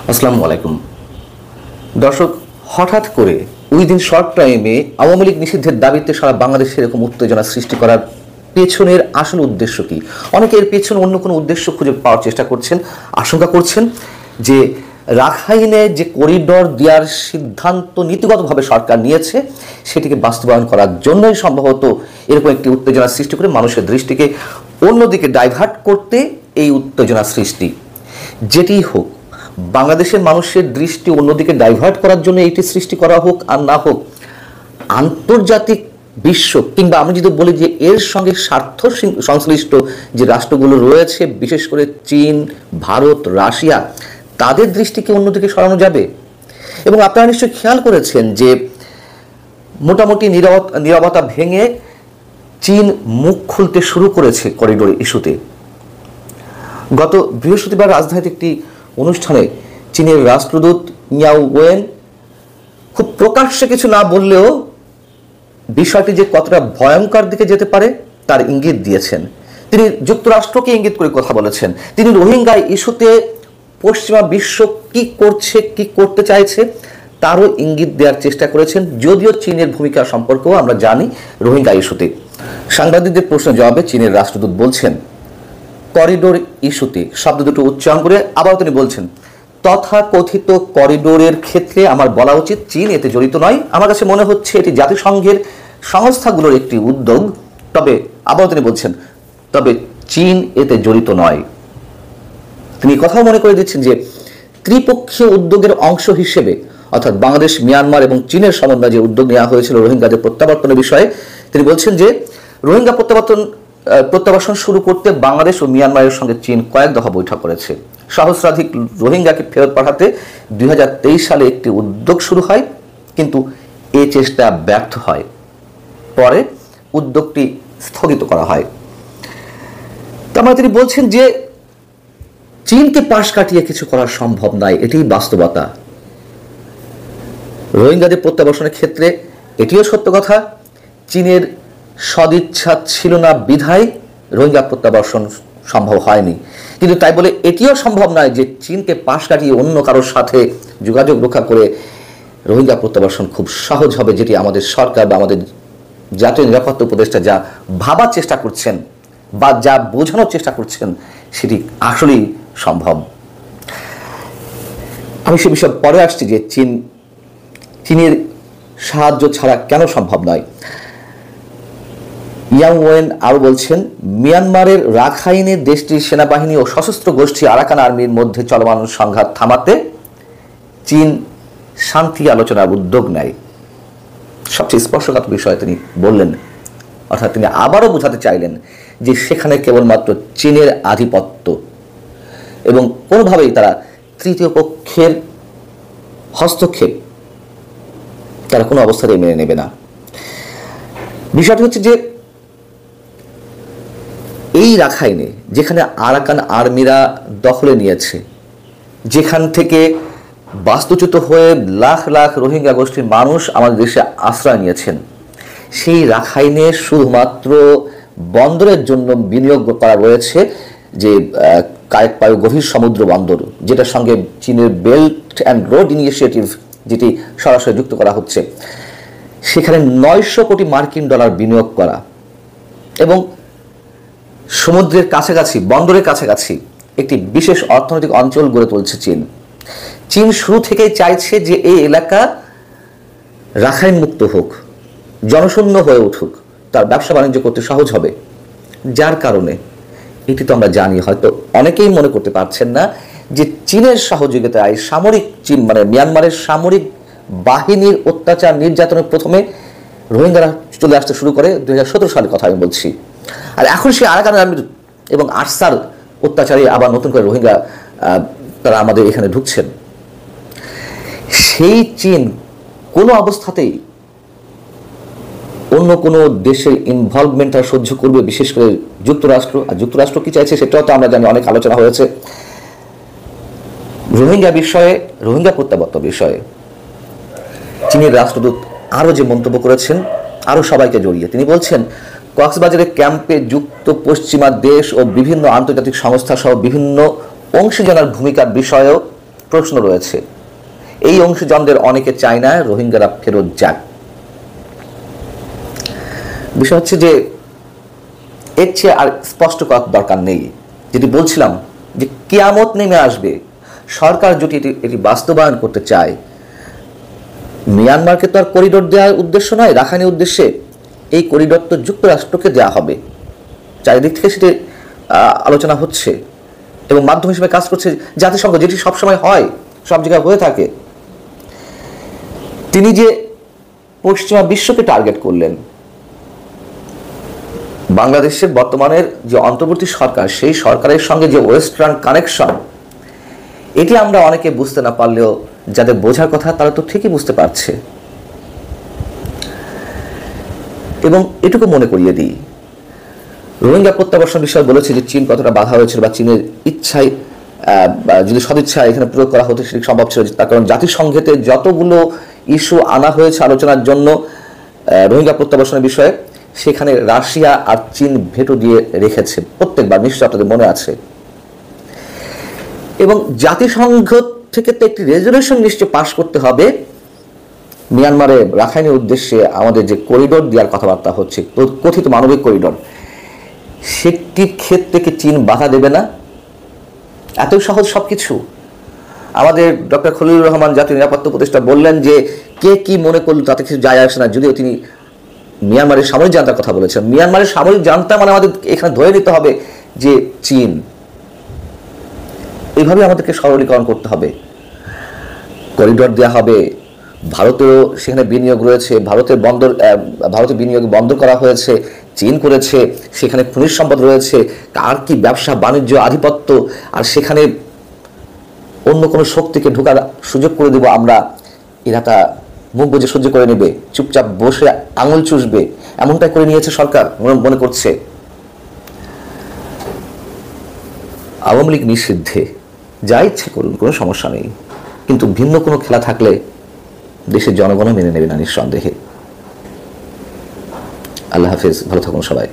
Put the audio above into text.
আসসালামু আলাইকুম দর্শক, হঠাৎ করে ওই দিন শর্ট টাইমে আওয়ামী লীগ নিষিদ্ধের দাবিতে সারা বাংলাদেশে এরকম উত্তেজনা সৃষ্টি করার পেছনের আসল উদ্দেশ্য কি? অনেকে এর পেছনে অন্য কোনো উদ্দেশ্য খুঁজে পাওয়ার চেষ্টা করছেন, আশঙ্কা করছেন যে রাখাইনে যে করিডোর দেওয়ার সিদ্ধান্ত নীতিগতভাবে সরকার নিয়েছে সেটিকে বাস্তবায়ন করার জন্যই সম্ভবত এরকম একটি উত্তেজনা সৃষ্টি করে মানুষের দৃষ্টিকে অন্যদিকে ডাইভার্ট করতে এই উত্তেজনা সৃষ্টি। যেটি হোক, বাংলাদেশের মানুষের দৃষ্টি অন্যদিকে ডাইভার্ট করার জন্য এইটি সৃষ্টি করা হোক আর না হোক, আন্তর্জাতিক বিশ্ব কিংবা আমি যদি বলি যে এর সঙ্গে স্বার্থ সংশ্লিষ্ট যে রাষ্ট্রগুলো রয়েছে, বিশেষ করে চীন, ভারত, রাশিয়া, তাদের দৃষ্টিকে অন্যদিকে সরানো যাবে। এবং আপনারা নিশ্চয়ই খেয়াল করেছেন যে মোটামুটি নীরবতা ভেঙে চীন মুখ খুলতে শুরু করেছে করিডোর ইস্যুতে। গত বৃহস্পতিবার রাজধানীতে একটি অনুষ্ঠানে চীনের রাষ্ট্রদূত ইয়াও ওয়েন খুব প্রকাশ্যে কিছু না বললেও বিষয়টি যে কতটা ভয়ঙ্কর দিকে যেতে পারে তার ইঙ্গিত দিয়েছেন। তিনি যুক্তরাষ্ট্রকে ইঙ্গিত করে কথা বলেছেন। তিনি রোহিঙ্গা ইস্যুতে পশ্চিমা বিশ্ব কি করছে, কি করতে চাইছে তারও ইঙ্গিত দেওয়ার চেষ্টা করেছেন, যদিও চীনের ভূমিকা সম্পর্কেও আমরা জানি রোহিঙ্গা ইস্যুতে। সাংবাদিকদের প্রশ্নের জবাবে চীনের রাষ্ট্রদূত বলছেন, করিডোর ইস্যুতে শব্দ দুটো উচ্চারণ করে আবার তিনি বলছেন, তথাকথিত করিডোরের ক্ষেত্রে আমার বলা উচিত চীন এতে জড়িত নয়। আমার কাছে মনে হচ্ছে এটি জাতিসংঘের সংস্থাগুলোর একটি উদ্যোগ। তবে আবার তিনি বলছেন, তবে চীন এতে জড়িত নয়। তিনি কথাও মনে করে দিচ্ছেন যে ত্রিপক্ষীয় উদ্যোগের অংশ হিসেবে, অর্থাৎ বাংলাদেশ, মিয়ানমার এবং চীনের সমন্বয়ে যে উদ্যোগ নেওয়া হয়েছিল রোহিঙ্গাদের প্রত্যাবর্তনের বিষয়ে, তিনি বলছেন যে রোহিঙ্গা প্রত্যাবাসন শুরু করতে বাংলাদেশ ও মিয়ানমারের সঙ্গে চীন কয়েক দফা বৈঠক করেছে। সহস্রাধিক রোহিঙ্গাকে ফেরত পাঠাতে 2023 সালে একটি উদ্যোগ শুরু হয়, কিন্তু এই চেষ্টা ব্যর্থ হয়। পরে উদ্যোগটি স্থগিত করা হয়। তার মানে তিনি বলছেন যে চীনকে পাশ কাটিয়ে কিছু করা সম্ভব নয়, এটিই বাস্তবতা। রোহিঙ্গাদের প্রত্যাবাসনের ক্ষেত্রে এটিও সত্য কথা, চীনের সদিচ্ছা ছিল না বিধায় রোহিঙ্গা প্রত্যাবাসন সম্ভব হয়নি। কিন্তু তাই বলে এটিও সম্ভব নয় যে চীনকে পাশ কাটিয়ে অন্য কারোর সাথে যোগাযোগ রক্ষা করে রোহিঙ্গা প্রত্যাবাসন খুব সহজ হবে, যেটি আমাদের সরকার বা আমাদের জাতীয় নিরাপত্তা উপদেষ্টা যা ভাবার চেষ্টা করছেন বা যা বোঝানোর চেষ্টা করছেন সেটি আসলেই সম্ভব। আমি সে বিষয়ে পরে আসছি যে চীনের সাহায্য ছাড়া কেন সম্ভব নয়। ইয়াং ওয়েন আরও বলছেন, মিয়ানমারের রাখাইনে দেশটির সেনাবাহিনী ও সশস্ত্র গোষ্ঠী আরাকান আর্মির মধ্যে চলমান সংঘাত থামাতে চীন শান্তি আলোচনার উদ্যোগ নেয়। সবচেয়ে স্পর্শকাতর বিষয় তিনি বললেন, অর্থাৎ তিনি আবারও বোঝাতে চাইলেন যে সেখানে কেবলমাত্র চীনের আধিপত্য এবং কোনোভাবেই তারা তৃতীয় পক্ষের হস্তক্ষেপ তারা কোনো অবস্থাতেই মেনে নেবে না। বিষয়টি হচ্ছে যে এই রাখাইনে যেখানে আরাকান আর্মিরা দখলে নিয়েছে, যেখান থেকে বাস্তুচ্যুত হয়ে লাখ লাখ রোহিঙ্গা গোষ্ঠীর মানুষ আমাদের দেশে আশ্রয় নিয়েছেন, সেই রাখাইনে শুধুমাত্র বন্দরের জন্য বিনিয়োগ করা রয়েছে যে কায়েকপায় গভীর সমুদ্র বন্দর, যেটার সঙ্গে চীনের বেল্ট অ্যান্ড রোড ইনিশিয়েটিভ যেটি সরাসরি যুক্ত করা হচ্ছে, সেখানে 900 কোটি মার্কিন ডলার বিনিয়োগ করা এবং সমুদ্রের কাছাকাছি, বন্দরের কাছাকাছি একটি বিশেষ অর্থনৈতিক অঞ্চল গড়ে তুলছে চীন শুরু থেকেই চাইছে যে এই এলাকা রাখাইন মুক্ত হোক, জনশূন্য হয়ে উঠুক, তার ব্যবসা বাণিজ্য করতে সহজ হবে। যার কারণে এটি তো আমরা জানি, হয়তো অনেকেই মনে করতে পারছেন না যে চীনের সহযোগিতায় সামরিক চীন মানে মিয়ানমারের সামরিক বাহিনীর অত্যাচার নির্যাতনের প্রথমে রোহিঙ্গারা চলে আসতে শুরু করে 2017 সালের কথা আমি বলছি। আর এখন সেই আরাকান আর্মির এবং আরসার অত্যাচারে আবার নতুন করে রোহিঙ্গা তারা আমাদের এখানে ঢুকছেন। সেই চীন কোনো অবস্থাতেই অন্য কোনো দেশের ইনভলভমেন্ট আর সহ্য করবে, বিশেষ করে যুক্তরাষ্ট্র। আর যুক্তরাষ্ট্র কি চাইছে সেটাও তো আমরা জানি, অনেক আলোচনা হয়েছে। রোহিঙ্গা বিষয়ে, রোহিঙ্গা প্রত্যাবর্তন বিষয়ে চীনের রাষ্ট্রদূত আরও যে মন্তব্য করেছেন, আরও সবাইকে জড়িয়ে তিনি বলছেন, কক্সবাজারের ক্যাম্পে যুক্ত পশ্চিমা দেশ ও বিভিন্ন আন্তর্জাতিক সংস্থা সহ বিভিন্ন অংশীজনের ভূমিকার বিষয়েও প্রশ্ন রয়েছে। এই অংশীজনদের অনেকে চায় না রোহিঙ্গারা ফেরত যাক। বিষয় হচ্ছে যে এর চেয়ে আর স্পষ্ট করার দরকার নেই। যেটি বলছিলাম যে কিয়ামত নেমে আসবে, সরকার যদি এটি বাস্তবায়ন করতে চায়, মিয়ানমারকে তো আর করিডোর দেওয়ার উদ্দেশ্য নয়, রাখাইনের উদ্দেশ্যে। এই করিডোর তো যুক্তরাষ্ট্রকে দেওয়া হবে। চারিদিক থেকে সেটি আলোচনা হচ্ছে এবং মাধ্যম হিসেবে কাজ করছে জাতিসংঘ, যেটি সবসময় হয়, সব জায়গায় হয়ে থাকে। তিনি যে পশ্চিমা বিশ্বকে টার্গেট করলেন, বাংলাদেশের বর্তমানের যে অন্তর্বর্তী সরকার, সেই সরকারের সঙ্গে যে ওয়েস্টার্ন কানেকশন, এটি আমরা অনেকে বুঝতে না পারলেও যাদের বোঝার কথা তারা তো ঠিকই বুঝতে পারছে। এবং এটুকু মনে করিয়ে দিই, রোহিঙ্গা প্রত্যাবর্ষণ বিষয়ে বলেছে যে চীন কতটা বাধা হয়েছিল বা চীনের ইচ্ছায় যদি সদিচ্ছায় এখানে প্রয়োগ করা হতো সেটি সম্ভব ছিল। তার কারণ জাতিসংঘেতে যতগুলো ইস্যু আনা হয়েছে আলোচনার জন্য রোহিঙ্গা প্রত্যাবর্ষণের বিষয়ে, সেখানে রাশিয়া আর চীন ভেটো দিয়ে রেখেছে প্রত্যেকবার, নিশ্চয় আপনাদের মনে আছে। এবং জাতিসংঘ থেকে তো একটি রেজলিউশন নিশ্চয় পাশ করতে হবে মিয়ানমারে রাখাইনের উদ্দেশ্যে আমাদের যে করিডোর দেওয়ার কথাবার্তা হচ্ছে, কথিত মানবিক করিডোর, সেটির ক্ষেত্রে কি চীন বাধা দেবে না? এতই সহজ সবকিছু। আমাদের ডক্টর খলিলুর রহমান জাতীয় নিরাপত্তা উপদেষ্টা বললেন যে কে কি মনে করলো তাতে কিছু যায় আসে না, যদিও তিনি মিয়ানমারের সামরিক জান্তার কথা বলেছেন। মিয়ানমারের সামরিক জান্তা মানে আমাদের এখানে ধরে নিতে হবে যে চীন। এইভাবে আমাদেরকে সরলীকরণ করতে হবে। করিডোর দেওয়া হবে, ভারতেরও সেখানে বিনিয়োগ রয়েছে, ভারতের বিনিয়োগ বন্ধ করা হয়েছে, চীন করেছে, সেখানে খনিজ সম্পদ রয়েছে, কার কি ব্যবসা বাণিজ্য আধিপত্য, আর সেখানে অন্য কোনো শক্তিকে ঢোকার সুযোগ করে দেব আমরা, এরা তা মুখ বুজে সহ্য করে নেবে, চুপচাপ বসে আঙুল চুষবে, এমনটাই করে নিয়েছে সরকার মনে করছে। আওয়ামী লীগ নিষিদ্ধে যা ইচ্ছে করুন, কোনো সমস্যা নেই, কিন্তু ভিন্ন কোনো খেলা থাকলে দেশের জনগণও মেনে নেবে না নিঃসন্দেহে। আল্লাহ হাফেজ, ভালো থাকুন সবাই।